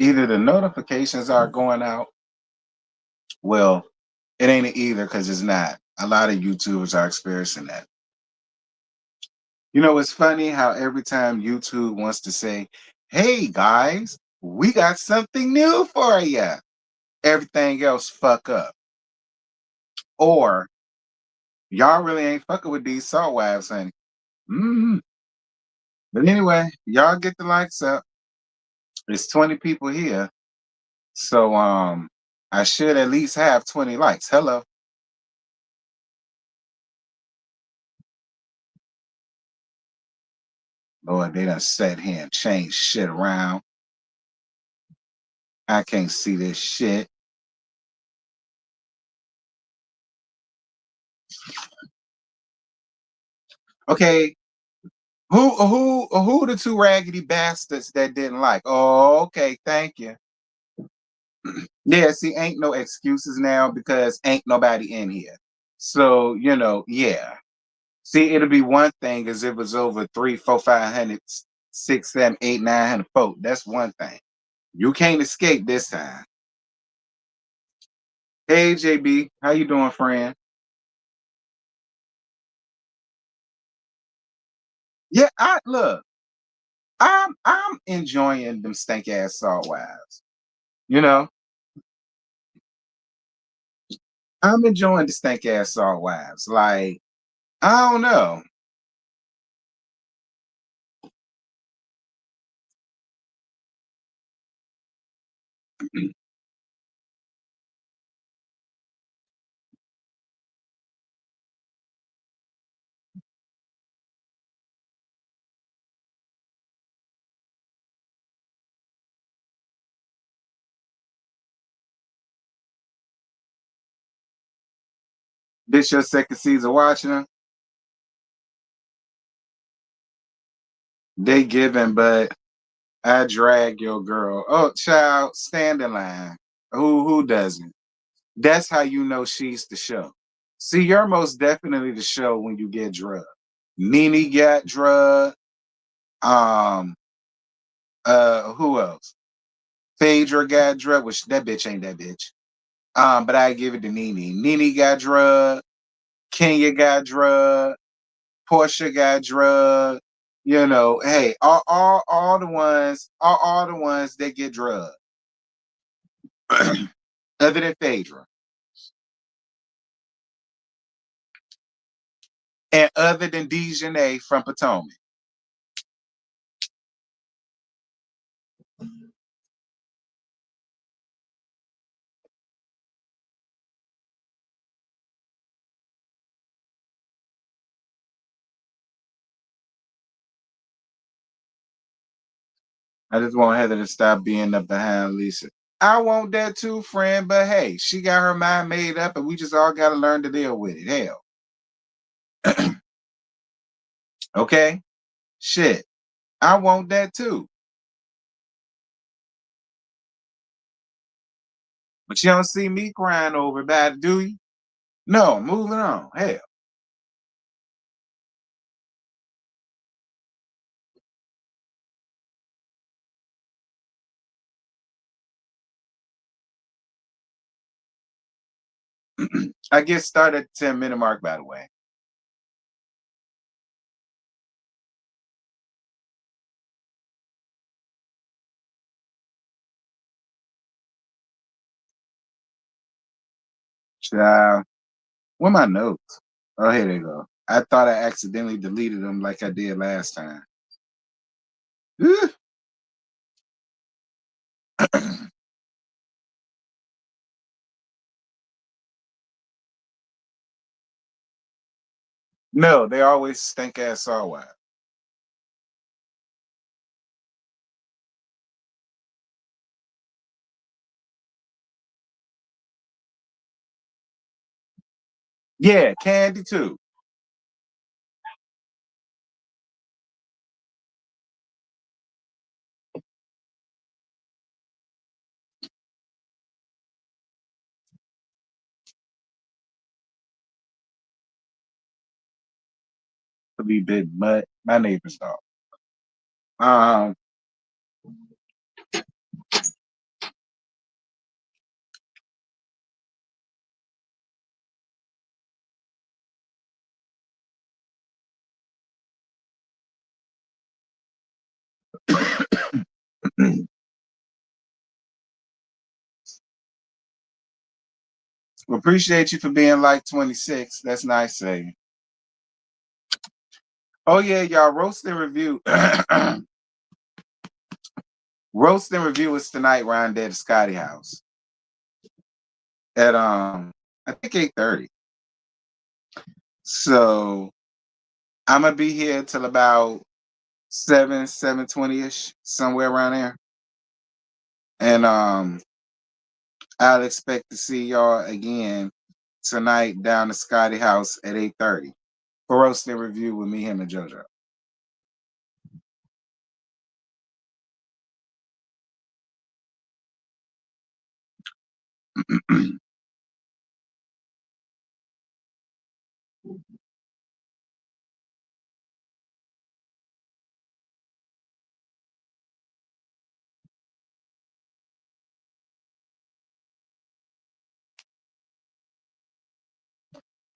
Either the notifications are going out. Well, it ain't either because it's not. A lot of YouTubers are experiencing that. You know, it's funny how every time YouTube wants to say, hey guys, we got something new for you, everything else fuck up. Or y'all really ain't fucking with these salt wives, honey. Mm. But anyway, y'all get the likes up. It's 20 people here. So I should at least have 20 likes. Hello. Lord, they done sat here and changed shit around. I can't see this shit. Okay, who the two raggedy bastards that didn't like? Oh, okay, thank you. Yeah, see, ain't no excuses now because ain't nobody in here. So, yeah. See, it'll be one thing as if it was over 3, 4, 500, 6, 7, 8, 900 folk. That's one thing. You can't escape this time. Hey JB, how you doing, friend? Yeah, I look, I'm enjoying them stank ass salt wives. You know, I'm enjoying the stank ass salt wives. Like, I don't know. This your second season watching them? They giving, but I drag your girl. Oh, child, stand in line. Who doesn't? That's how you know she's the show. See, you're most definitely the show when you get drugged. Nene got drugged. Um, who else? Phaedra got drugged, which that bitch ain't that bitch. But I give it to Nene. Nene got drugged. Kenya got drugged. Portia got drugged. Hey, all the ones, all the ones that get drugged, other than Phaedra, and other than Dejanay from Potomac. I just want Heather to stop being up behind Lisa. I want that too, friend. But hey, she got her mind made up, and we just all got to learn to deal with it. Hell, okay, shit. I want that too. But you don't see me crying over about it, do you? No, moving on. Hell, I get started at the 10-minute mark, by the way. Child, where my notes? Oh, here they go. I thought I accidentally deleted them like I did last time. No, they always stink ass saw wide. Yeah, Candy too. To be big mutt. My neighbor's dog. Um, Appreciate you for being like 26. That's nice saying. Oh yeah, y'all. Roast and review. Roast and review is tonight around there at Scotty House at I think 8:30. So I'm gonna be here till about 7:20ish, somewhere around there. And I'll expect to see y'all again tonight down the Scotty House at 8:30 for roast and review with me, him, and JoJo.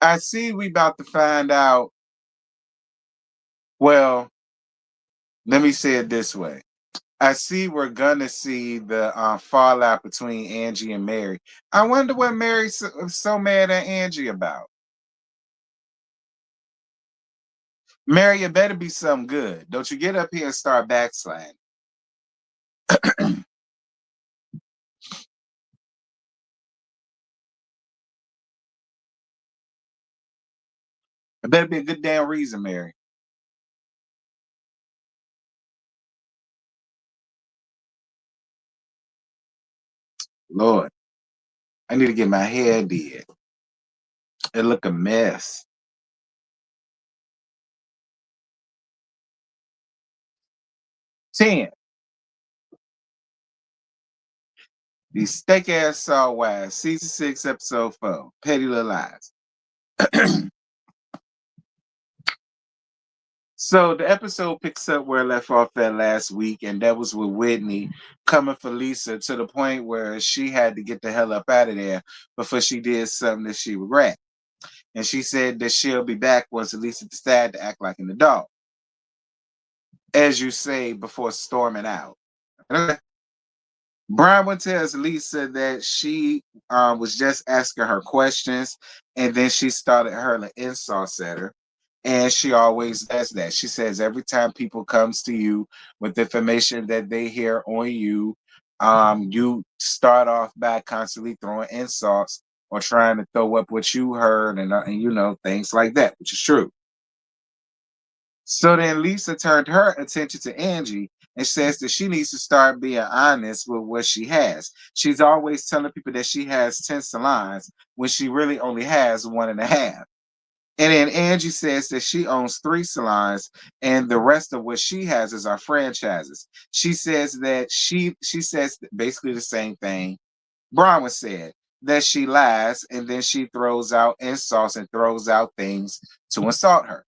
I see we about to find out. Well, let me say it this way. I see we're gonna see the fallout between Angie and Mary. I wonder what Mary's so mad at Angie about. Mary, it better be something good. Don't you get up here and start backsliding. It better be a good damn reason, Mary. Lord, I need to get my hair did. It look a mess. 10. These steak ass salt wives, season 6, episode 4, Petty Little Lies. So the episode picks up where I left off at last week, and that was with Whitney coming for Lisa to the point where she had to get the hell up out of there before she did something that she regret. And she said that she'll be back once Lisa decides to act like an adult, as you say, before storming out. Brian tells Lisa that she was just asking her questions, and then she started hurling insults at her. And she always does that. She says every time people comes to you with information that they hear on you, you start off by constantly throwing insults or trying to throw up what you heard and you know things like that, which is true. So then Lisa turned her attention to Angie and says that she needs to start being honest with what she has. She's always telling people that she has 10 salons when she really only has one and a half. And then Angie says that she owns 3 salons and the rest of what she has is our franchises. She says that she says basically the same thing Bronwyn said, that she lies and then she throws out insults and throws out things to insult her.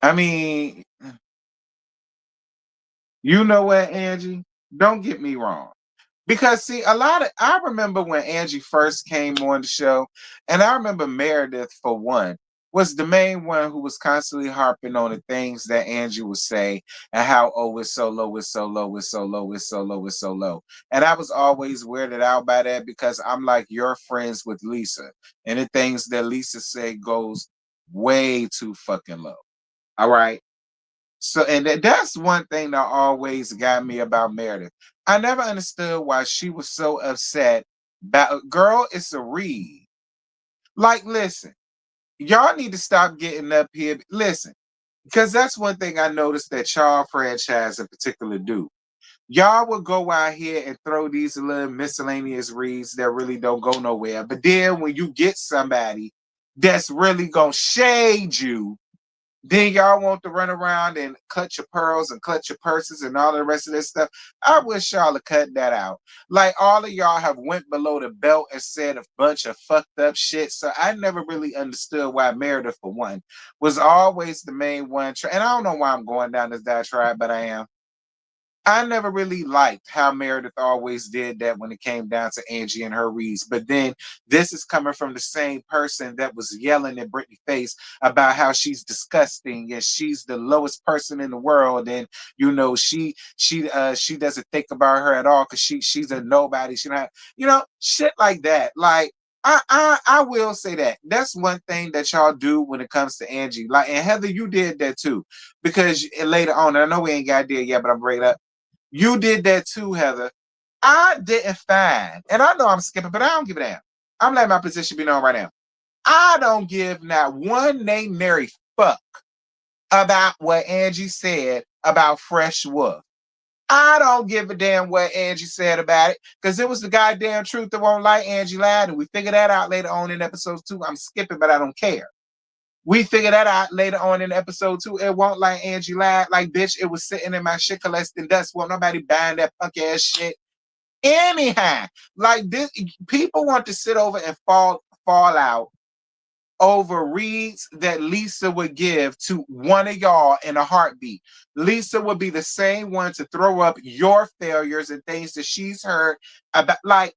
I mean, you know what, Angie? Don't get me wrong. Because see, I remember when Angie first came on the show, and I remember Meredith for one was the main one who was constantly harping on the things that Angie would say and how it's so low, it's so low, it's so low, it's so low, it's so low. And I was always weirded out by that because I'm like you're friends with Lisa, and the things that Lisa said goes way too fucking low. All right. So, and that's one thing that always got me about Meredith. I never understood why she was so upset. About, girl, it's a read. Like, listen, y'all need to stop getting up here. Listen, because that's one thing I noticed that y'all franchise in particular do. Y'all will go out here and throw these little miscellaneous reads that really don't go nowhere. But then when you get somebody that's really gonna shade you, then y'all want to run around and clutch your pearls and clutch your purses and all the rest of this stuff. I wish y'all would cut that out. Like all of y'all have went below the belt and said a bunch of fucked up shit. So I never really understood why Meredith, for one, was always the main one. And I don't know why I'm going down this diatribe, but I am. I never really liked how Meredith always did that when it came down to Angie and her reads. But then this is coming from the same person that was yelling at Brittany Face about how she's disgusting and she's the lowest person in the world, and she doesn't think about her at all because she's a nobody. She not shit like that. Like I will say that that's one thing that y'all do when it comes to Angie. Like, and Heather, you did that too, because later on, and I know we ain't got there yet, but I'm bringing it up. You did that too, Heather. I didn't find, and I know I'm skipping, but I don't give a damn. I'm letting my position be known right now. I don't give not one name Mary fuck about what Angie said about Fresh Wolf. I don't give a damn what Angie said about it, because it was the goddamn truth that won't like Angie lied, and we figured that out later on in episode 2. I'm skipping, but I don't care. We figured that out later on in episode 2. It won't like Angie lied. Like, bitch, it was sitting in my shit collecting dust. Won't nobody buying that punk ass shit. Anyhow, like this, people want to sit over and fall out over reads that Lisa would give to one of y'all in a heartbeat. Lisa would be the same one to throw up your failures and things that she's heard about, like,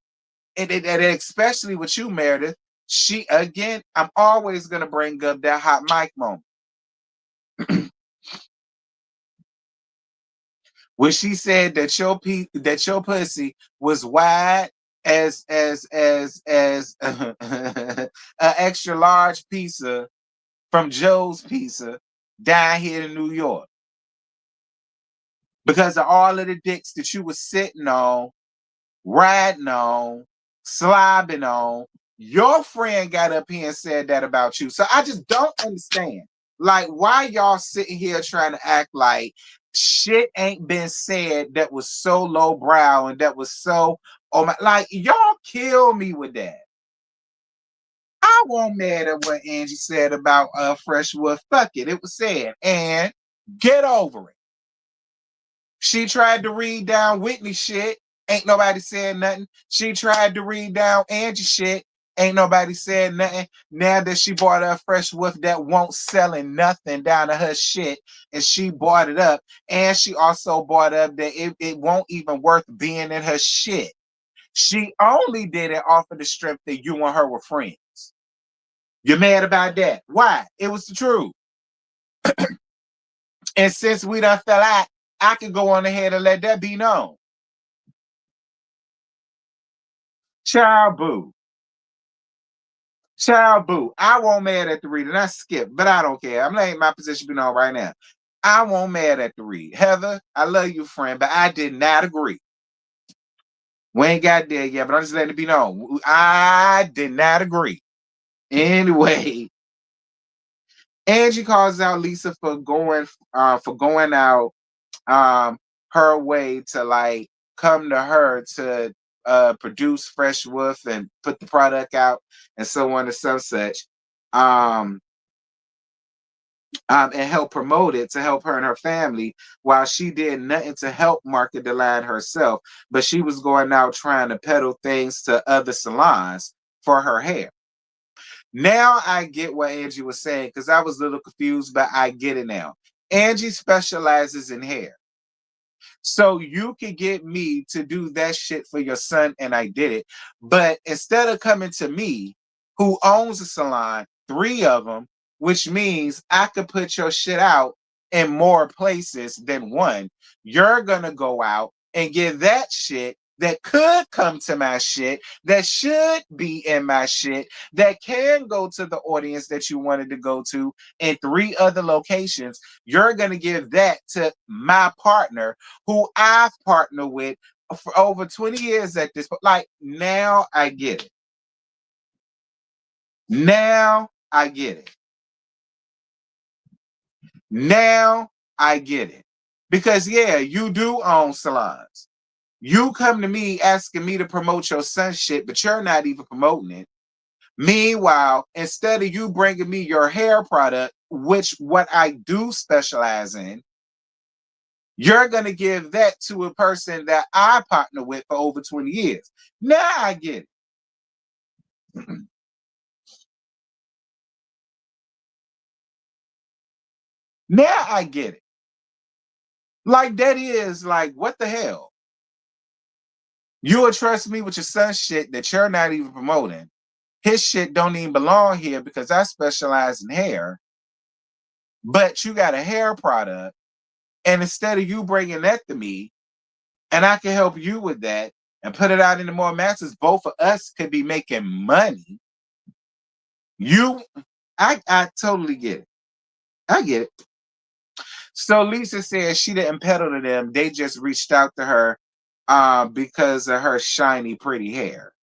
and especially with you, Meredith. She, again, I'm always gonna bring up that hot mic moment when she said that your pussy was wide as an extra large pizza from Joe's Pizza down here in New York, because of all of the dicks that you was sitting on, riding on, slobbing on. Your friend got up here and said that about you. So I just don't understand. Like, why y'all sitting here trying to act like shit ain't been said that was so lowbrow and that was so, oh my, like, y'all kill me with that. I won't mad at what Angie said about Freshwood. Fuck it. It was said. And get over it. She tried to read down Whitney shit. Ain't nobody saying nothing. She tried to read down Angie shit. Ain't nobody saying nothing. Now that she bought a fresh wolf that won't selling nothing down to her shit, and she bought it up, and she also bought up that it won't even worth being in her shit. She only did it off of the strength that you and her were friends. You're mad about that. Why? It was the truth. And since we done fell out, I can go on ahead and let that be known. Child boo. Child boo. I won't mad at the read, and I skip, but I don't care. I'm letting my position be known right now. I won't mad at the read. Heather, I love you, friend, but I did not agree. We ain't got there yet, but I'm just letting it be known. I did not agree. Anyway, Angie calls out Lisa for going out her way to, like, come to her to produce Fresh Wolf and put the product out and so on and so such, and help promote it to help her and her family, while she did nothing to help market the line herself, but she was going out trying to peddle things to other salons for her hair. Now I get what Angie was saying, because I was a little confused, but I get it now. Angie specializes in hair. So you could get me to do that shit for your son, and I did it. But instead of coming to me, who owns a salon, 3 of them, which means I could put your shit out in more places than one, you're gonna go out and get that shit that could come to my shit, that should be in my shit, that can go to the audience that you wanted to go to in 3 other locations. You're gonna give that to my partner, who I've partnered with for over 20 years at this point. Like, now I get it. Now I get it. Now I get it. Because, yeah, you do own salons. You come to me asking me to promote your son shit, but you're not even promoting it. Meanwhile, instead of you bringing me your hair product, which what I do specialize in, you're going to give that to a person that I partner with for over 20 years. Now I get it. Now I get it. Like that is like, what the hell? You would trust me with your son's shit that you're not even promoting. His shit don't even belong here because I specialize in hair, but you got a hair product. And instead of you bringing that to me, and I can help you with that and put it out into more masses, both of us could be making money. You, I totally get it. I get it. So Lisa says she didn't peddle to them. They just reached out to her because of her shiny, pretty hair.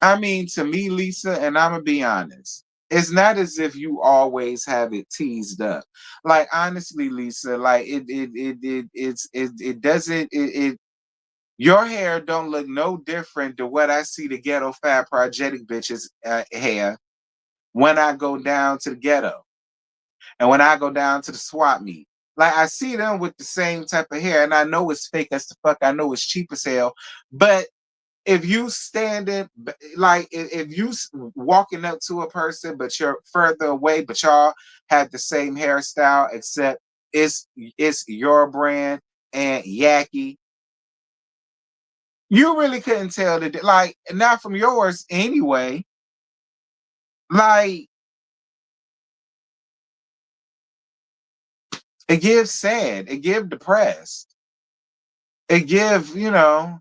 I mean, to me, Lisa, and I'm gonna be honest, it's not as if you always have it teased up. Like honestly, Lisa, like it doesn't your hair don't look no different than what I see the ghetto fat projectic bitches hair when I go down to the ghetto and when I go down to the swap meet. Like I see them with the same type of hair, and I know it's fake as the fuck. I know it's cheap as hell, but if you standing like if you walking up to a person but you're further away but y'all have the same hairstyle except it's your brand and Yaki, you really couldn't tell that, like not from yours anyway. Like it gives sad, it gives depressed, it gives, yeah,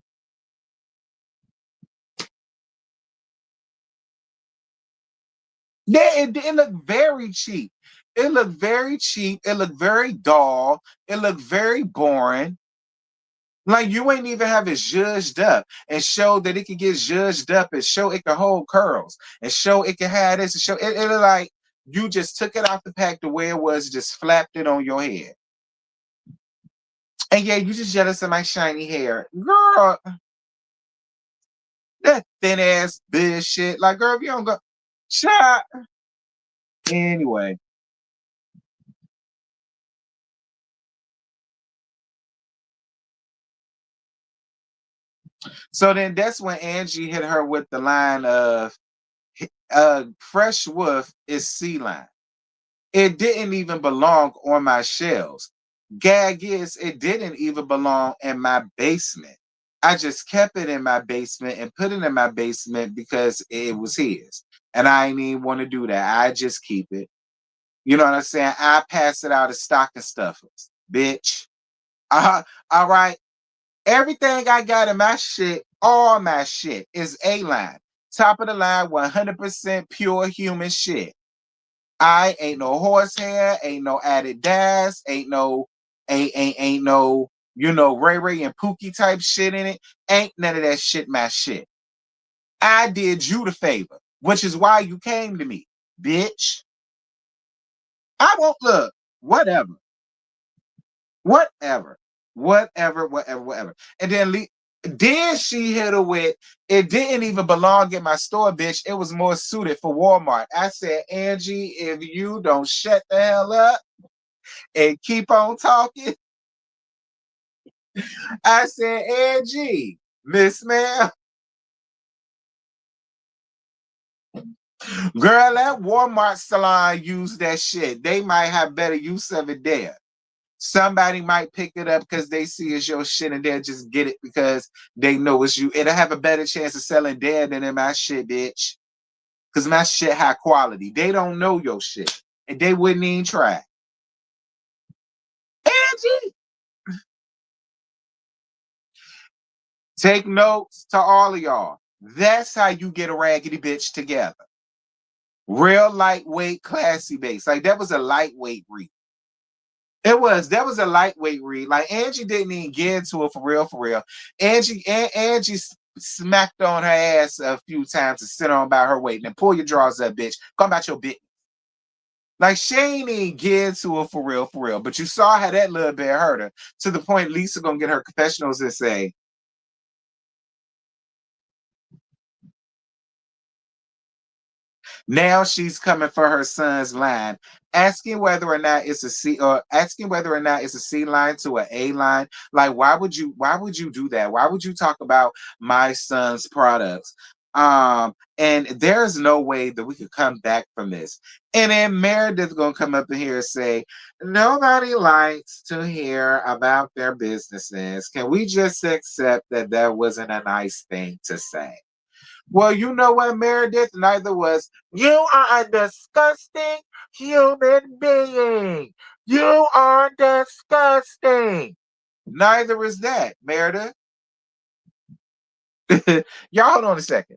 it looked very cheap. It looked very cheap. It looked very dull. It looked very boring. Like you ain't even have it judged up and show that it can get judged up and show it can hold curls and show it can have this and show it like you just took it out the pack the way it was, just flapped it on your head. And yeah, you just jealous of my shiny hair. Girl, that thin ass bullshit. Like, girl, if you don't go shut anyway. So then that's when Angie hit her with the line of fresh wolf is sea line. It didn't even belong on my shelves. Gag is, it didn't even belong in my basement. I just kept it in my basement and put it in my basement because it was his. And I didn't even want to do that. I just keep it. You know what I'm saying? I pass it out as stocking stuffers, bitch. All right. Everything I got in my shit, all my shit is A line. Top of the line, 100% pure human shit. I ain't no horsehair, ain't no added dyes, ain't no, Ray Ray and Pookie type shit in it. Ain't none of that shit my shit. I did you the favor, which is why you came to me, bitch. I won't look, whatever, whatever, whatever. And then she hit her with, it didn't even belong in my store, bitch. It was more suited for Walmart. I said, Angie, if you don't shut the hell up and keep on talking, I said, Angie, Miss Ma'am, girl, that Walmart salon used that shit. They might have better use of it there. Somebody might pick it up because they see it's your shit and they'll just get it because they know it's you. It'll have a better chance of selling there than in my shit, bitch. Because my shit high quality. They don't know your shit. And they wouldn't even try. Angie, take notes to all of y'all. That's how you get a raggedy bitch together. Real lightweight, classy base. Like that was a lightweight read. That was a lightweight read. Like Angie didn't even get into it for real, for real. Angie smacked on her ass a few times to sit on about her weight. And pull your drawers up, bitch. Come about your bitch. Like she ain't even get into it for real, for real. But you saw how that little bit hurt her to the point Lisa gonna get her confessionals and say, now she's coming for her son's line, asking whether or not it's a C or asking whether or not it's a C line to an A line. Like, why would you do that? Why would you talk about my son's products? And there's no way that we could come back from this. And then Meredith's gonna come up in here and say, nobody likes to hear about their businesses. Can we just accept that that wasn't a nice thing to say? Well, you know what, Meredith? Neither was you are a disgusting human being. You are disgusting. Neither is that, Meredith. Y'all hold on a second.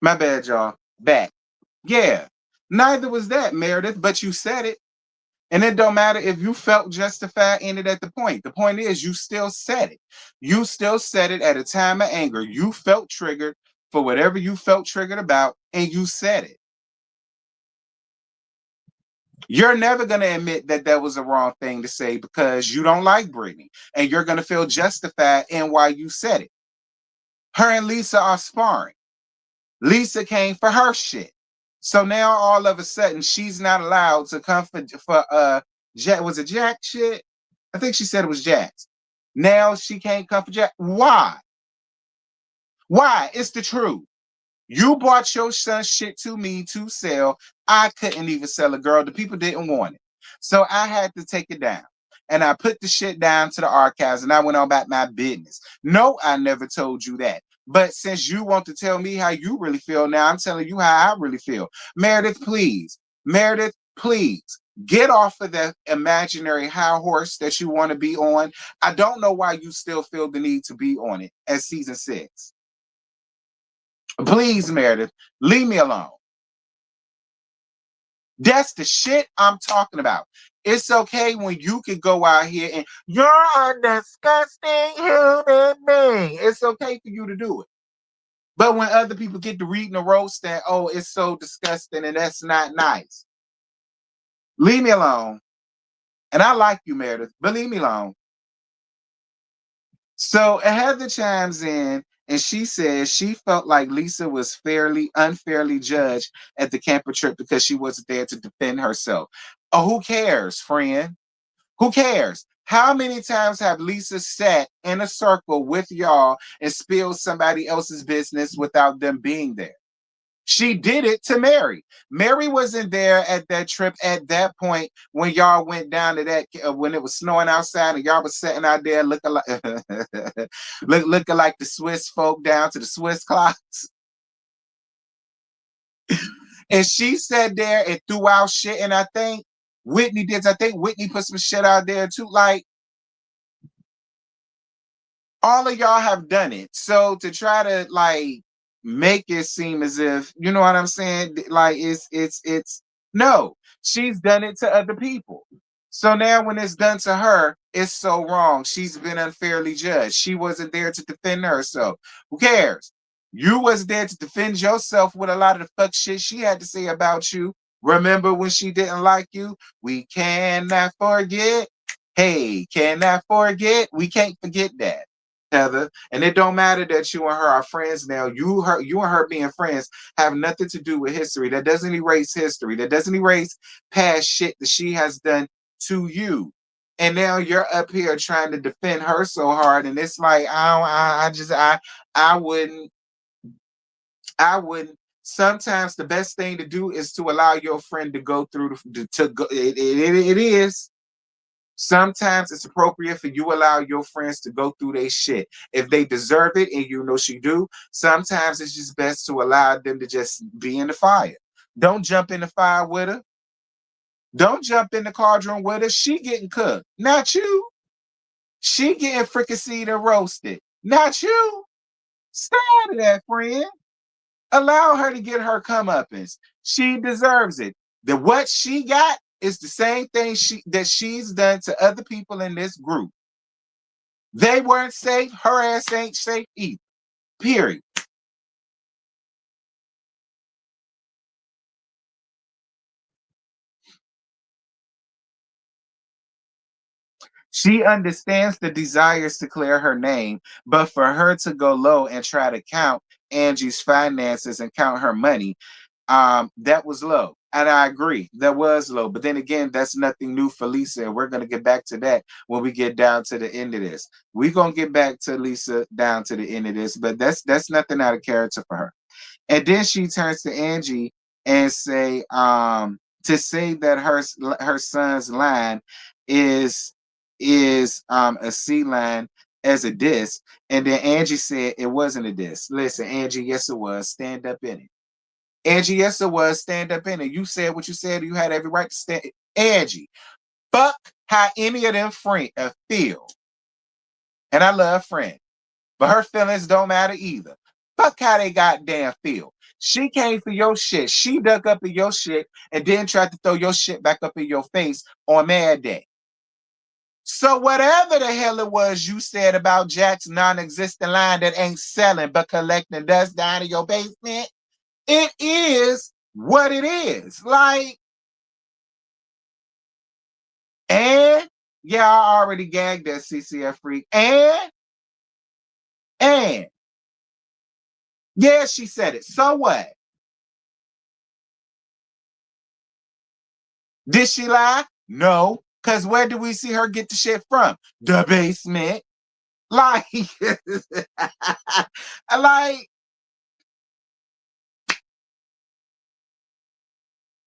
My bad, y'all. Back. Yeah. Neither was that, Meredith, but you said it. And it don't matter if you felt justified in it at the point. The point is you still said it. You still said it at a time of anger. You felt triggered for whatever you felt triggered about, and you said it. You're never going to admit that that was a wrong thing to say because you don't like Brittany, and you're going to feel justified in why you said it. Her and Lisa are sparring. Lisa came for her shit. So now all of a sudden she's not allowed to come for Jack. Was it Jack shit? I think she said it was Jack's. Now she can't come for Jack. Why? Why? It's the truth. You brought your son's shit to me to sell. I couldn't even sell a girl. The people didn't want it. So I had to take it down. And I put the shit down to the archives and I went on about my business. No, I never told you that. But since you want to tell me how you really feel now, I'm telling you how I really feel. Meredith, please. Meredith, please. Get off of that imaginary high horse that you want to be on. I don't know why you still feel the need to be on it as season 6. Please, Meredith, leave me alone. That's the shit I'm talking about. It's okay when you can go out here and you're a disgusting human being. It's okay for you to do it. But when other people get to reading the roast that, oh, it's so disgusting and that's not nice. Leave me alone. And I like you, Meredith, but leave me alone. So Heather chimes in and she says she felt like Lisa was unfairly judged at the camper trip because she wasn't there to defend herself. Oh, who cares, friend? Who cares? How many times have Lisa sat in a circle with y'all and spilled somebody else's business without them being there? She did it to Mary. Mary wasn't there at that trip at that point when y'all went down to that when it was snowing outside and y'all was sitting out there looking like looking like the Swiss folk down to the Swiss clocks. And she sat there and threw out shit. And I think Whitney did. I think Whitney put some shit out there too. Like all of y'all have done it. So to try to like make it seem as if you know what I'm saying, like it's no, she's done it to other people. So now when it's done to her, it's so wrong. She's been unfairly judged. She wasn't there to defend herself. Who cares? You wasn't there to defend yourself with a lot of the fuck shit she had to say about you. Remember when she didn't like you? We cannot forget. Hey, cannot forget. We can't forget that. Heather, and it don't matter that you and her are friends now. You and her being friends have nothing to do with history. That doesn't erase history. That doesn't erase past shit that she has done to you. And now you're up here trying to defend her so hard, and it's like I wouldn't, I wouldn't. Sometimes the best thing to do is to allow your friend to go through to go. It is. Sometimes it's appropriate for you allow your friends to go through their shit. If they deserve it, and you know she do, sometimes it's just best to allow them to just be in the fire. Don't jump in the fire with her. Don't jump in the cauldron with her. She getting cooked, not you. She getting fricasseed and roasted, not you. Stay out of that, friend. Allow her to get her comeuppance. She deserves it. The what she got is the same thing she's done to other people in this group. They weren't safe. Her ass ain't safe either. Period. She understands the desires to clear her name, but for her to go low and try to count Angie's finances and count her money, that was low. And I agree, that was low. But then again, that's nothing new for Lisa. And we're gonna get back to that when we get down to the end of this. We're gonna get back to Lisa down to the end of this, but that's nothing out of character for her. And then she turns to Angie and to say that her son's line is a C line as a diss. And then Angie said it wasn't a diss. Listen, Angie, yes it was. Stand up in it. Angie, yes it was. Stand up in it. You said what you said. You had every right to stand. Angie, fuck how any of them feel. And I love friends. But her feelings don't matter either. Fuck how they goddamn feel. She came for your shit. She dug up in your shit and then tried to throw your shit back up in your face on Mad Day. So whatever the hell it was you said about Jack's non-existent line that ain't selling but collecting dust down in your basement, it is what it is. Like, and yeah, I already gagged that CCF freak. And yeah, she said it. So what? Did she lie? No. Because where do we see her get the shit from? The basement. Like, like,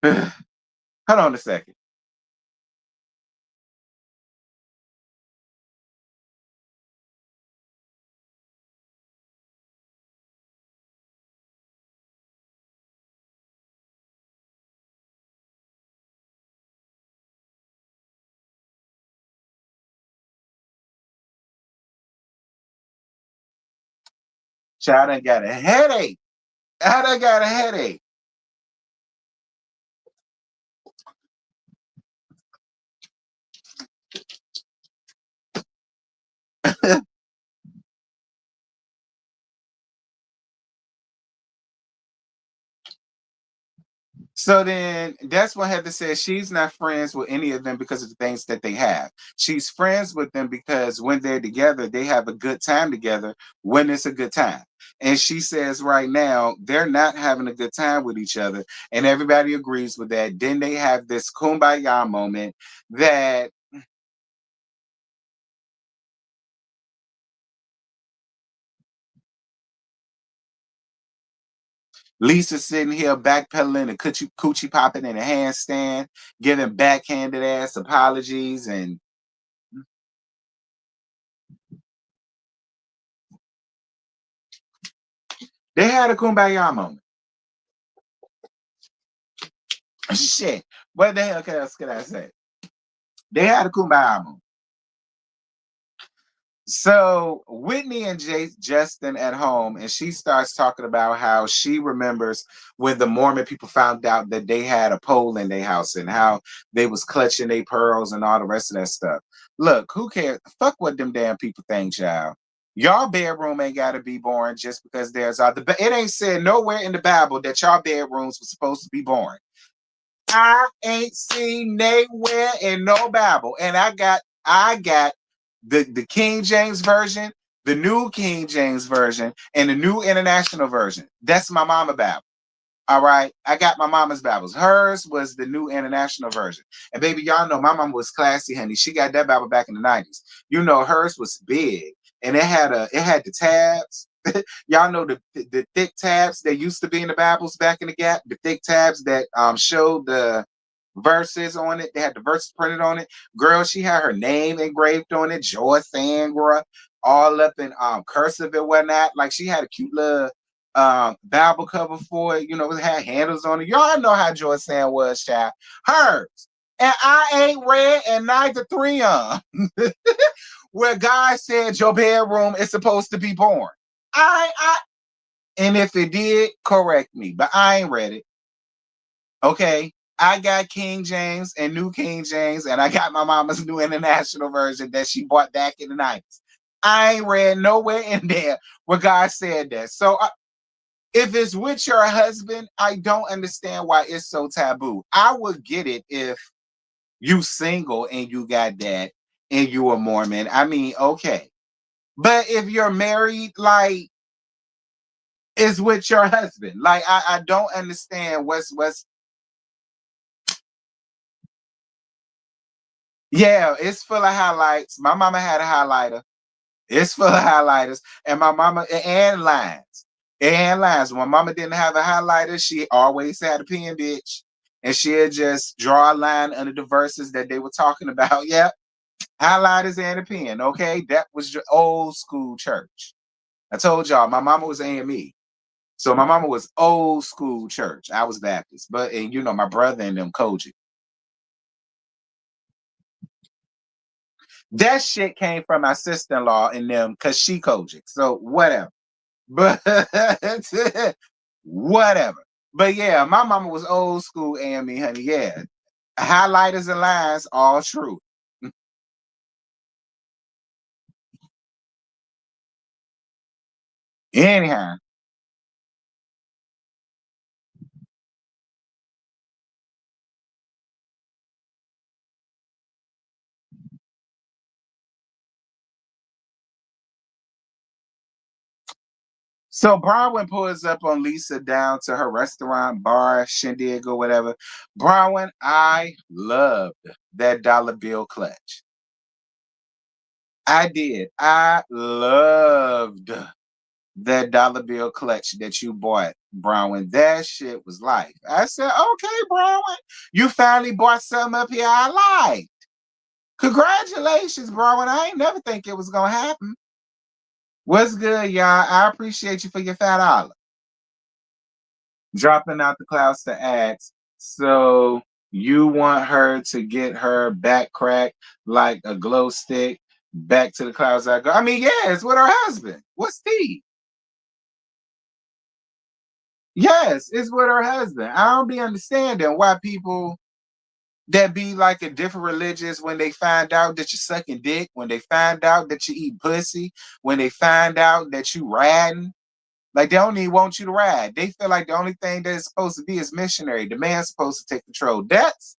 hold on a second. Child, I got a headache. I done got a headache. So then that's what Heather says. She's not friends with any of them because of the things that they have. She's friends with them because when they're together, they have a good time together when it's a good time. And she says right now, they're not having a good time with each other. And everybody agrees with that. Then they have this kumbaya moment that Lisa's sitting here backpedaling and coochie popping in a handstand, giving backhanded ass apologies and they had a kumbaya moment. Shit. What the hell else could I say? They had a kumbaya moment. So Whitney and Justin at home, and she starts talking about how she remembers when the Mormon people found out that they had a pole in their house and how they was clutching their pearls and all the rest of that stuff. Look, who cares? Fuck what them damn people think, child. Y'all bedroom ain't got to be boring just because there's other. It ain't said nowhere in the Bible that y'all bedrooms were supposed to be boring. I ain't seen nowhere in no Bible. And I got the King James version, the new King James version, and the new international version. That's my mama Bible. All right. I got my mama's Bibles. Hers was the new international version. And baby, y'all know my mama was classy, honey. She got that Bible back in the 90s. You know, hers was big. And it had the tabs. Y'all know the thick tabs that used to be in the Bibles back in the gap, the thick tabs that showed the verses on it. They had the verses printed on it. Girl, she had her name engraved on it, Joy Sandra, all up in cursive and whatnot. Like she had a cute little Bible cover for it. You know, it had handles on it. Y'all know how Joy Sand was, child. Hers. And I ain't read and neither three where God said your bedroom is supposed to be born. I and if it did, correct me, but I ain't read it. Okay. I got King James and New King James, and I got my mama's New International Version that she bought back in the 90s. I ain't read nowhere in there where God said that. So if it's with your husband, I don't understand why it's so taboo. I would get it if you single and you got that and you a Mormon. I mean, okay. But if you're married, like it's with your husband. Like I don't understand what's yeah, it's full of highlights. My mama had a highlighter. It's full of highlighters. And my mama and lines. And lines. When my mama didn't have a highlighter, she always had a pen, bitch. And she'd just draw a line under the verses that they were talking about. Yep. Highlighters and a pen. Okay. That was your old school church. I told y'all my mama was AME. So my mama was old school church. I was Baptist. But and you know, my brother and them Koji. That shit came from my sister-in-law and them because she Kojic. So whatever. But whatever. But yeah, my mama was old school AME, honey. Yeah. Highlighters and lines, all true. Anyhow. So Bronwyn pulls up on Lisa down to her restaurant, bar, shindig, or whatever. Bronwyn, I loved that dollar bill clutch. I did. I loved that dollar bill clutch that you bought, Bronwyn. That shit was life. I said, okay, Bronwyn, you finally bought something up here I like. Congratulations, Bronwyn. I ain't never think it was gonna happen. What's good, y'all? I appreciate you for your $5. Dropping out the clouds to ads. So you want her to get her back cracked like a glow stick back to the clouds I go. I mean, yeah, it's with her husband. What's Steve? Yes, it's with her husband. I don't be understanding why people that be like a different religious when they find out that you're sucking dick, when they find out that you eat pussy, when they find out that you riding. Like they don't even want you to ride. They feel like the only thing that's supposed to be is missionary. The man's supposed to take control. That's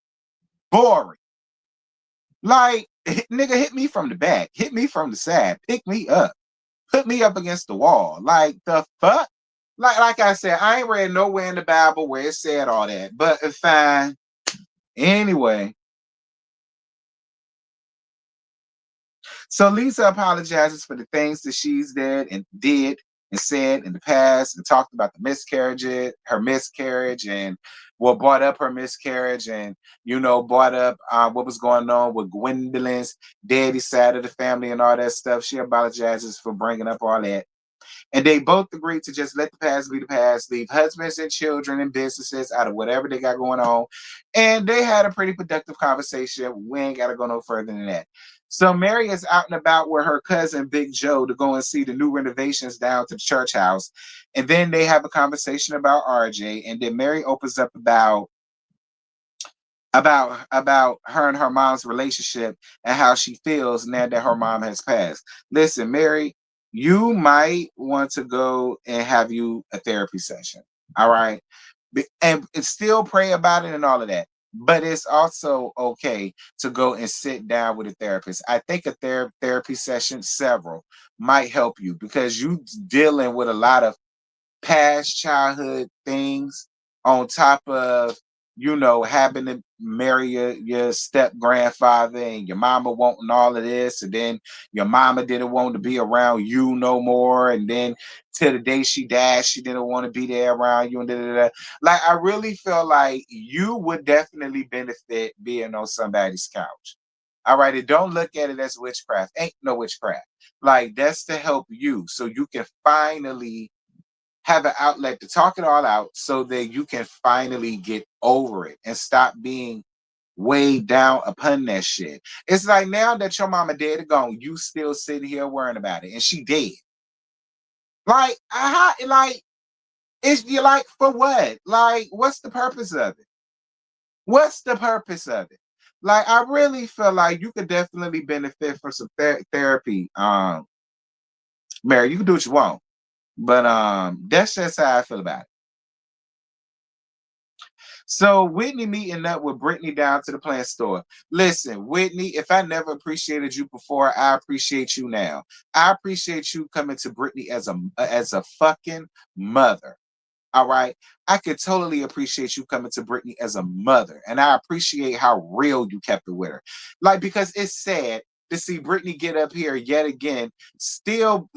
boring. Like, nigga, hit me from the back, hit me from the side, pick me up, put me up against the wall. Like the fuck? Like I said, I ain't read nowhere in the Bible where it said all that, but it's fine. Anyway, so Lisa apologizes for the things that she's did and said in the past and talked about the her miscarriage, and what brought up her miscarriage, and brought up what was going on with Gwendolyn's daddy side of the family and all that stuff. She apologizes for bringing up all that. And they both agreed to just let the past be the past, leave husbands and children and businesses out of whatever they got going on. And they had a pretty productive conversation. We ain't got to go no further than that. So Mary is out and about with her cousin Big Joe to go and see the new renovations down to the church house. And then they have a conversation about RJ. And then Mary opens up about her and her mom's relationship and how she feels now that her mom has passed. Listen, Mary, you might want to go and have you a therapy session. All right. And still pray about it and all of that. But it's also okay to go and sit down with a therapist. I think a therapy session, several, might help you because you dealing with a lot of past childhood things on top of having to marry your step grandfather and your mama wanting all of this, and then your mama didn't want to be around you no more, and then till the day she died she didn't want to be there around you, and like I really feel like you would definitely benefit being on somebody's couch. All right, and don't look at it as witchcraft. Ain't no witchcraft. Like that's to help you so you can finally have an outlet to talk it all out so that you can finally get over it and stop being weighed down upon that shit. It's like now that your mama dead and gone, you still sitting here worrying about it, and she dead. Like, it's you like for what? Like, what's the purpose of it? What's the purpose of it? Like, I really feel like you could definitely benefit from some therapy. Mary, you can do what you want, but that's just how I feel about it. So Whitney meeting up with Brittany down to the plant store. Listen, Whitney, if I never appreciated you before, I appreciate you now. I appreciate you coming to Brittany as a fucking mother. All right. I could totally appreciate you coming to Brittany as a mother. And I appreciate how real you kept it with her. Like, because it's sad to see Brittany get up here yet again, still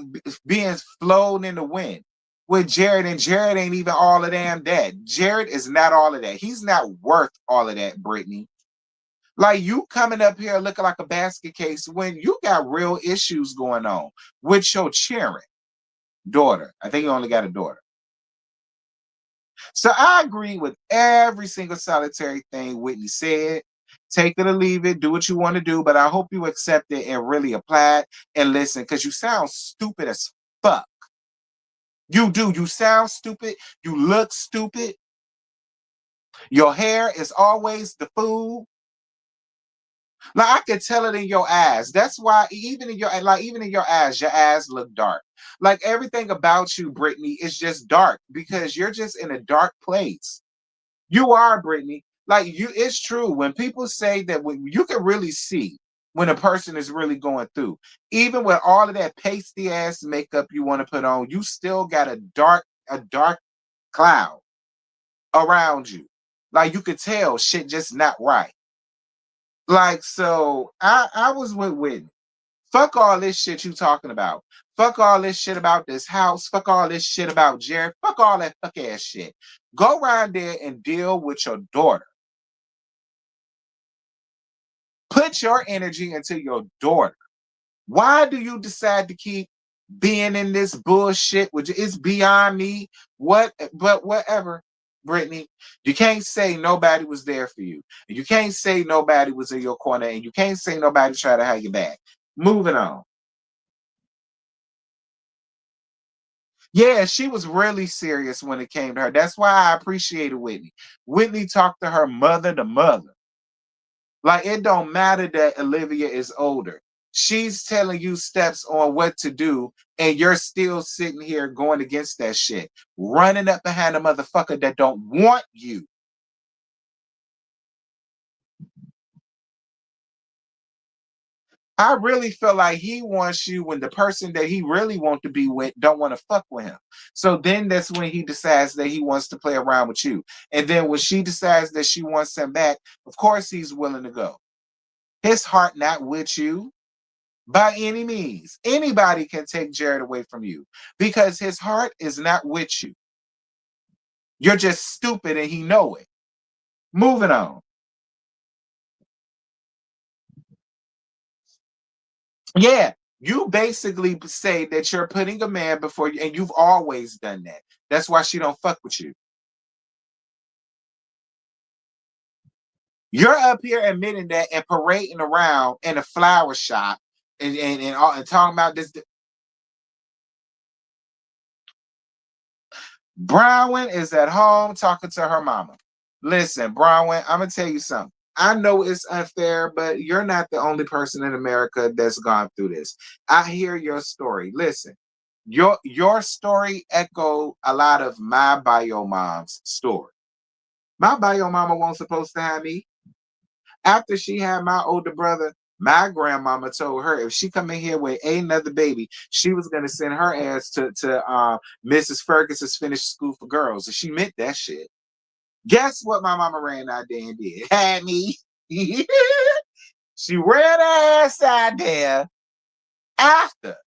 being flown in the wind with Jared, and Jared ain't even all of damn that. Jared is not all of that. He's not worth all of that, Brittany. Like, you coming up here looking like a basket case when you got real issues going on with your cheering daughter. I think you only got a daughter. So I agree with every single solitary thing Whitney said. Take it or leave it, do what you want to do, but I hope you accept it and really apply it and listen, because you sound stupid as fuck. You do. You sound stupid. You look stupid. Your hair is always the fool. Like, I could tell it in your eyes. That's why even in your eyes, your eyes look dark. Like, everything about you, Brittany, is just dark because you're just in a dark place. You are, Brittany. Like, you, it's true. When people say that, when you can really see when a person is really going through, even with all of that pasty ass makeup you want to put on, you still got a dark cloud around you. Like, you could tell shit just not right. Like, so I was with Whitney. Fuck all this shit you talking about. Fuck all this shit about this house. Fuck all this shit about Jared. Fuck all that fuck ass shit. Go around there and deal with your daughter. Put your energy into your daughter. Why do you decide to keep being in this bullshit? Which is beyond me. But whatever, Brittany. You can't say nobody was there for you. And you can't say nobody was in your corner. And you can't say nobody tried to have your back. Moving on. Yeah, she was really serious when it came to her. That's why I appreciated Whitney. Whitney talked to her mother to mother. Like, it don't matter that Olivia is older. She's telling you steps on what to do, and you're still sitting here going against that shit, running up behind a motherfucker that don't want you. I really feel like he wants you when the person that he really wants to be with don't want to fuck with him. So then that's when he decides that he wants to play around with you. And then when she decides that she wants him back, of course he's willing to go. His heart not with you. By any means. Anybody can take Jared away from you because his heart is not with you. You're just stupid and he know it. Moving on. Yeah, you basically say that you're putting a man before you, and you've always done that. That's why she don't fuck with you. You're up here admitting that and parading around in a flower shop and talking about this. Bronwyn is at home talking to her mama. Listen, Bronwyn, I'm gonna tell you something. I know it's unfair, but you're not the only person in America that's gone through this. I hear your story. Listen, your story echoed a lot of my bio mom's story. My bio mama wasn't supposed to have me. After she had my older brother, my grandmama told her if she come in here with another baby, she was gonna send her ass to Mrs. Ferguson's finished school for girls, and she meant that shit. Guess what my mama ran out there and did? Had me. She ran her ass out there after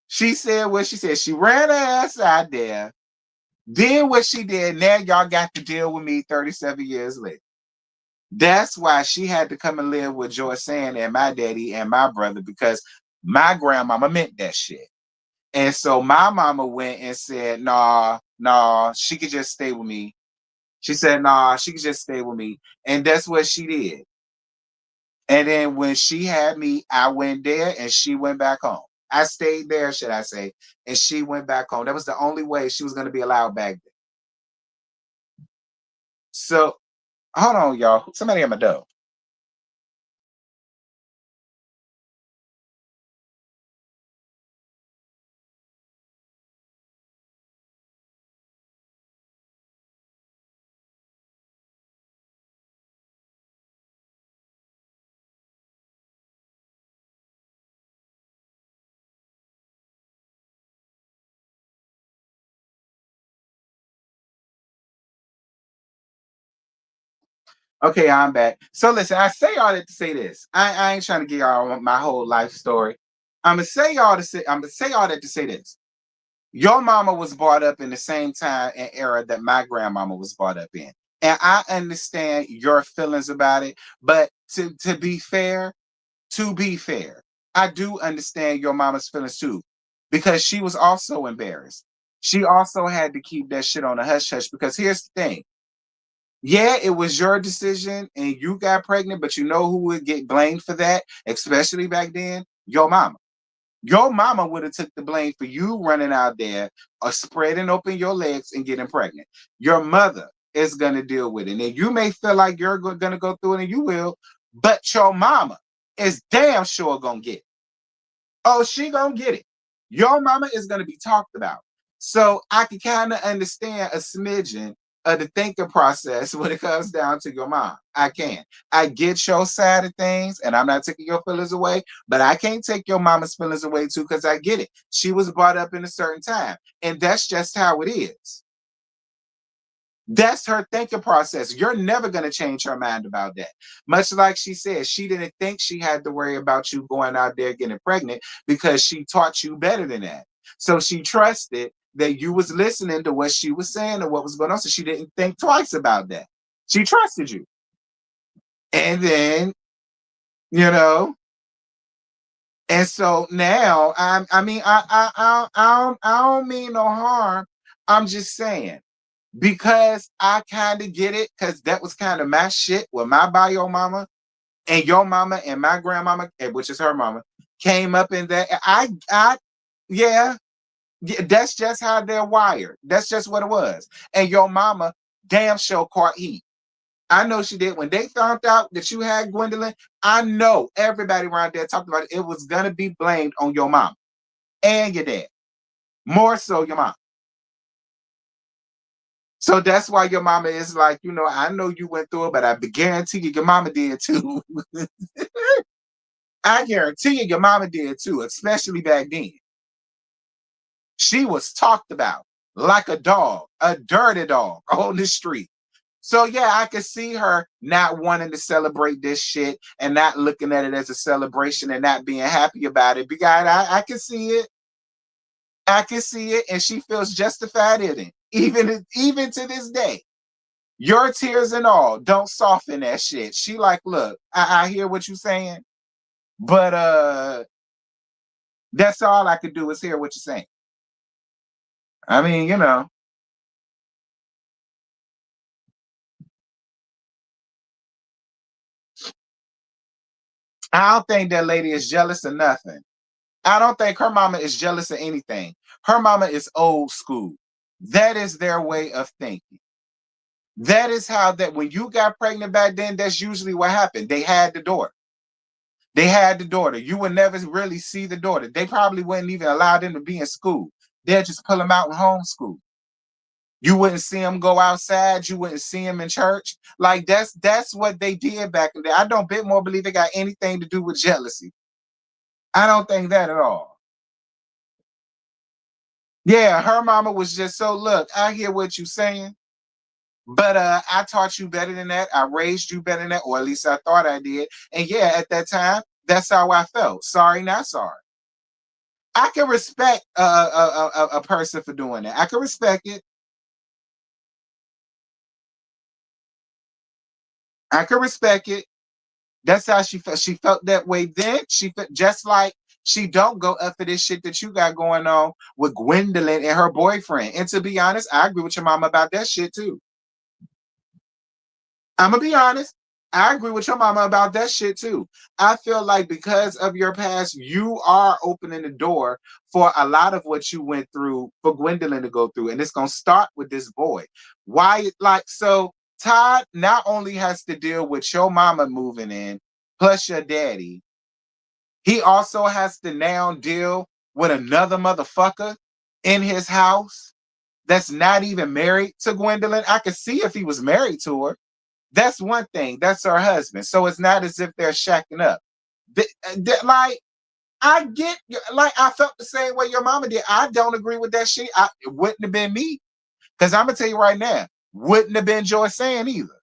she said what she said. She ran her ass out there, did what she did. Now y'all got to deal with me 37 years later. That's why she had to come and live with Joy Sand and my daddy and my brother because my grandmama meant that shit. And so my mama went and said, nah, nah, she could just stay with me. She said, nah, she could just stay with me. And that's what she did. And then when she had me, I went there and she went back home. I stayed there, should I say, and she went back home. That was the only way she was going to be allowed back there. So hold on, y'all. Somebody at my door. Okay, I'm back. So listen, I say all that to say this. I ain't trying to give y'all my whole life story. I'm gonna say all that to say this. Your mama was brought up in the same time and era that my grandmama was brought up in. And I understand your feelings about it, but to be fair, I do understand your mama's feelings too, because she was also embarrassed. She also had to keep that shit on a hush hush because here's the thing. Yeah, it was your decision and you got pregnant, but you know who would get blamed for that, especially back then? Your mama. Your mama would have took the blame for you running out there or spreading open your legs and getting pregnant. Your mother is going to deal with it. And you may feel like you're going to go through it and you will, but your mama is damn sure going to get it. Oh, she gonna get it. Your mama is gonna be talked about. So I can kind of understand a smidgen of the thinking process when it comes down to your mom. I can. I get your side of things, and I'm not taking your feelings away, but I can't take your mama's feelings away too, because I get it. She was brought up in a certain time, and that's just how it is. That's her thinking process. You're never going to change her mind about that. Much like she said, she didn't think she had to worry about you going out there getting pregnant because she taught you better than that. So she trusted that you was listening to what she was saying and what was going on. So she didn't think twice about that. She trusted you. And then, you know, and so now I mean, I don't mean no harm. I'm just saying because I kind of get it, because that was kind of my shit with my bio mama and your mama and my grandmama, which is her mama, came up in that. Yeah, yeah, that's just how they're wired. That's just what it was. And your mama damn sure caught heat. I know she did. When they found out that you had Gwendolyn, I know everybody around there talked about it. It was gonna be blamed on your mom and your dad. More so your mom. So that's why your mama is like, I know you went through it, but I guarantee you your mama did too. I guarantee you your mama did too, especially back then. She was talked about like a dog, a dirty dog on the street. So yeah, I could see her not wanting to celebrate this shit and not looking at it as a celebration and not being happy about it. Because I can see it. I can see it, and she feels justified in it, even to this day. Your tears and all don't soften that shit. She like, look, I hear what you're saying, but that's all I could do is hear what you're saying. I mean, I don't think that lady is jealous of nothing. I don't think her mama is jealous of anything. Her mama is old school. That is their way of thinking. That is how that when you got pregnant back then, that's usually what happened. They had the daughter. They had the daughter. You would never really see the daughter. They probably wouldn't even allow them to be in school. They'd just pull them out in homeschool. You wouldn't see them go outside. You wouldn't see them in church. Like that's what they did back in the day. I don't bit more believe it got anything to do with jealousy. I don't think that at all. Yeah, her mama was just so look, I hear what you're saying, but I taught you better than that. I raised you better than that, or at least I thought I did. And yeah, at that time, that's how I felt. Sorry, not sorry. I can respect a person for doing that. I can respect it. I can respect it. That's how she felt. She felt that way then. She felt just like she don't go up for this shit that you got going on with Gwendolyn and her boyfriend. And to be honest, I agree with your mom about that shit too. I'm gonna be honest. I agree with your mama about that shit too. I feel like because of your past, you are opening the door for a lot of what you went through for Gwendolyn to go through. And it's gonna start with this boy. Why like so Todd not only has to deal with your mama moving in, plus your daddy, he also has to now deal with another motherfucker in his house that's not even married to Gwendolyn. I could see if he was married to her. That's one thing. That's her husband. So it's not as if they're shacking up. Like, I get, like, I felt the same way your mama did. I don't agree with that shit. It wouldn't have been me. Because I'm going to tell you right now, wouldn't have been Joy saying either.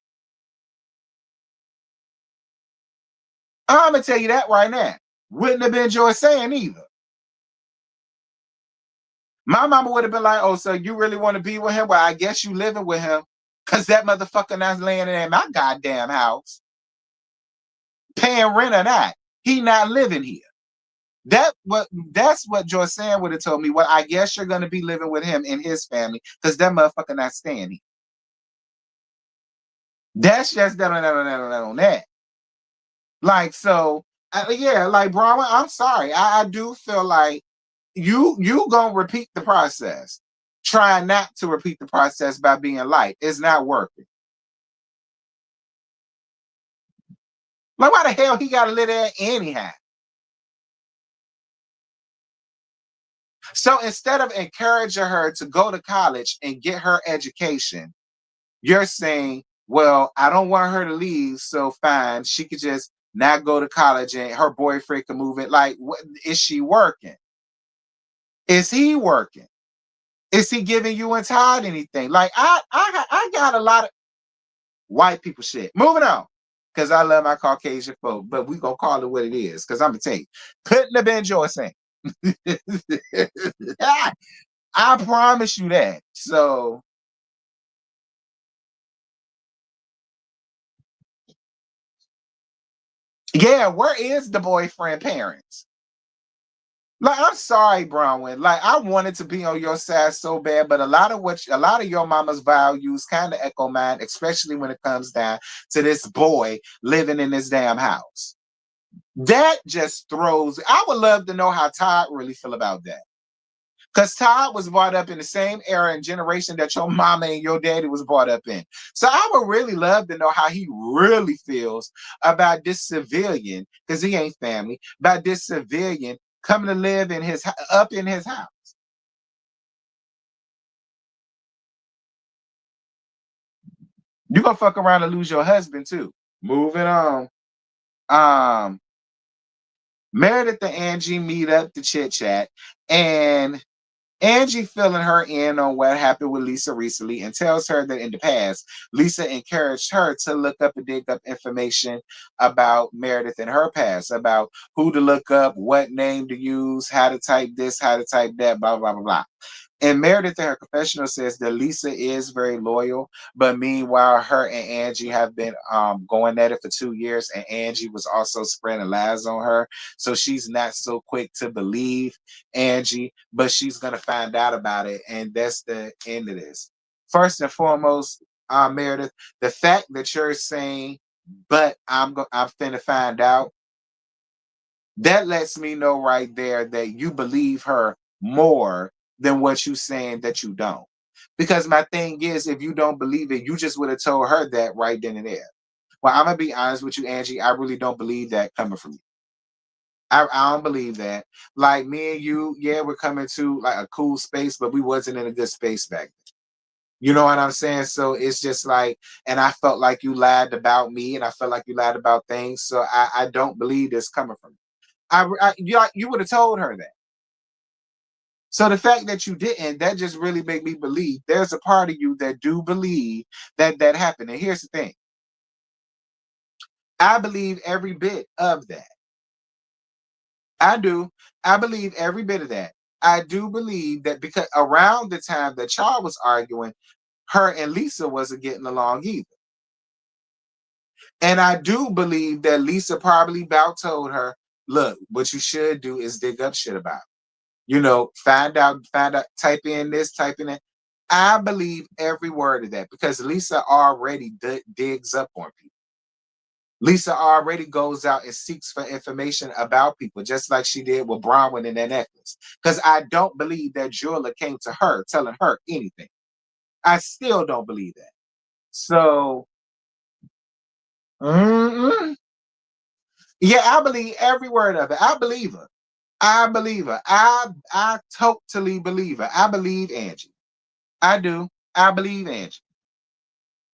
I'm going to tell you that right now. Wouldn't have been Joy saying either. My mama would have been like, oh, so you really want to be with him? Well, I guess you living with him. Because that motherfucker not laying in my goddamn house. Paying rent or not. He not living here. That's what Joyce would have told me. Well, I guess you're gonna be living with him and his family because that motherfucker not staying here. That's just that on that. Like so, yeah, like Bronwyn, I'm sorry. I do feel like you gonna repeat the process. Try not to repeat the process by being light. It's not working. Like why the hell he gotta live there anyhow? So instead of encouraging her to go to college and get her education, you're saying, well, I don't want her to leave, so fine, she could just not go to college and her boyfriend can move it. Like, what, is she working? Is he working? Is he giving you and Todd anything? Like, I got a lot of white people shit. Moving on, because I love my Caucasian folk, but we gonna call it what it is. Because I'm gonna tell you, couldn't have been Joy saying. I promise you that. So yeah, where is the boyfriend parents? Like, I'm sorry, Bronwyn. Like, I wanted to be on your side so bad, but a lot of your mama's values kind of echo mine, especially when it comes down to this boy living in this damn house. That just throws. I would love to know how Todd really feel about that. Because Todd was brought up in the same era and generation that your mama and your daddy was brought up in. So I would really love to know how he really feels about this civilian, because he ain't family, about this civilian coming to live in his up in his house. You're gonna fuck around and lose your husband too. Moving on. Um, Meredith and Angie meet up to chit chat, and Angie filling her in on what happened with Lisa recently and tells her that in the past, Lisa encouraged her to look up and dig up information about Meredith in her past, about who to look up, what name to use, how to type this, how to type that, blah, blah, blah, blah. And Meredith in her confessional says that Lisa is very loyal, but meanwhile, her and Angie have been going at it for 2 years, and Angie was also spreading lies on her. So she's not so quick to believe Angie, but she's gonna find out about it, and that's the end of this. First and foremost, Meredith, the fact that you're saying, "But I'm finna find out," that lets me know right there that you believe her more than what you saying that you don't. Because my thing is, if you don't believe it, you just would have told her that right then and there. Well, I'm gonna be honest with you, Angie. I really don't believe that coming from you. I don't believe that. Like me and you, yeah, we're coming to like a cool space, but we wasn't in a good space back then. You know what I'm saying? So it's just like, and I felt like you lied about me, and I felt like you lied about things. So I don't believe this coming from you. You would have told her that. So the fact that you didn't, that just really made me believe there's a part of you that do believe that that happened. And here's the thing. I believe every bit of that. I do. I believe every bit of that. I do believe that because around the time that y'all was arguing, her and Lisa wasn't getting along either. And I do believe that Lisa probably about told her, look, what you should do is dig up shit about. Find out, type in this, type in that. I believe every word of that because Lisa already digs up on people. Lisa already goes out and seeks for information about people, just like she did with Bronwyn and that necklace. Because I don't believe that jeweler came to her telling her anything. I still don't believe that. So, mm-mm. Yeah, I believe every word of it. I believe her. I believe her. I totally believe her. I believe Angie. I do. I believe Angie.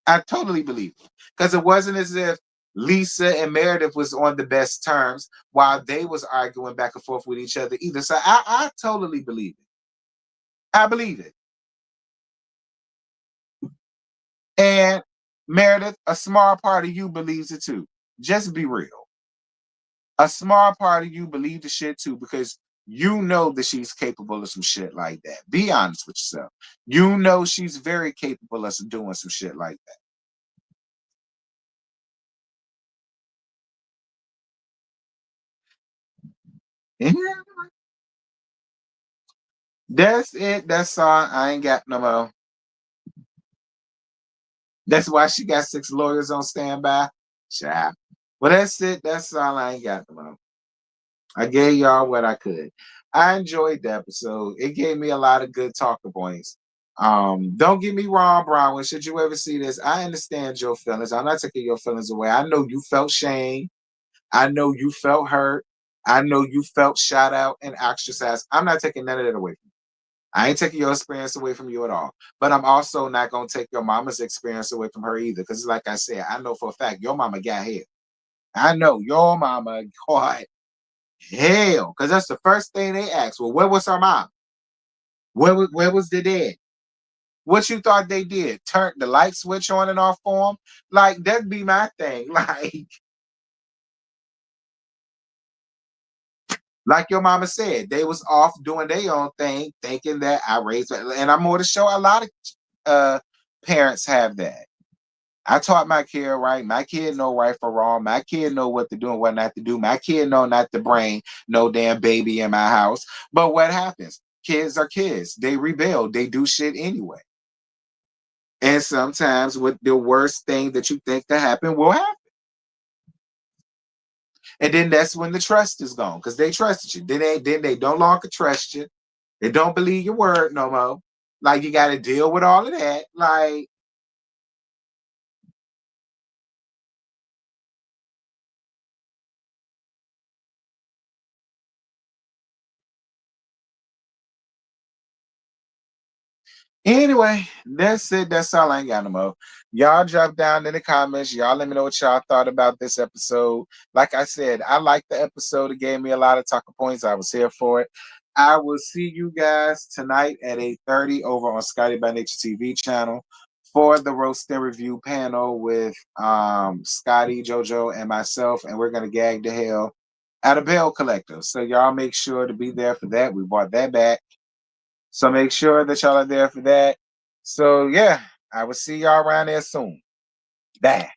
I totally believe it. Because it wasn't as if Lisa and Meredith was on the best terms while they was arguing back and forth with each other either. So I totally believe it. I believe it. And Meredith, a small part of you believes it too. Just be real. A small part of you believe the shit too because you know that she's capable of some shit like that. Be honest with yourself. You know she's very capable of doing some shit like that. That's it. That's all. I ain't got no more. That's why she got 6 lawyers on standby. Child. Well, that's it. That's all. I ain't got no more. I gave y'all what I could. I enjoyed the episode. It gave me a lot of good talking points. Don't get me wrong, Brian. Should you ever see this, I understand your feelings. I'm not taking your feelings away. I know you felt shame. I know you felt hurt. I know you felt shot out and ostracized. I'm not taking none of that away from you. I ain't taking your experience away from you at all. But I'm also not gonna take your mama's experience away from her either. Because like I said, I know for a fact your mama got hell. I know your mama got hell. Because that's the first thing they asked. Well, where was her mom? Where was the dad? What you thought they did? Turn the light switch on and off for them? Like that'd be my thing. Like your mama said, they was off doing their own thing, thinking that I raised her. And I'm more to show a lot of parents have that. I taught my kid right. My kid know right from wrong. My kid know what to do and what not to do. My kid know not to bring no damn baby in my house. But what happens? Kids are kids. They rebel. They do shit anyway. And sometimes with the worst thing that you think to happen will happen. And then that's when the trust is gone because they trusted you. Then they no longer trust you. They don't believe your word no more. Like you got to deal with all of that. Like anyway, that's it. That's all I ain't got no more. Y'all drop down in the comments. Y'all let me know what y'all thought about this episode. Like I said, I liked the episode. It gave me a lot of talking points. I was here for it. I will see you guys tonight at 8:30 over on Scotty by Nature TV channel for the roast and review panel with Scotty, JoJo, and myself. And we're gonna gag the hell out of Bell Collective. So y'all make sure to be there for that. We brought that back. So make sure that y'all are there for that. So yeah, I will see y'all around there soon. Bye.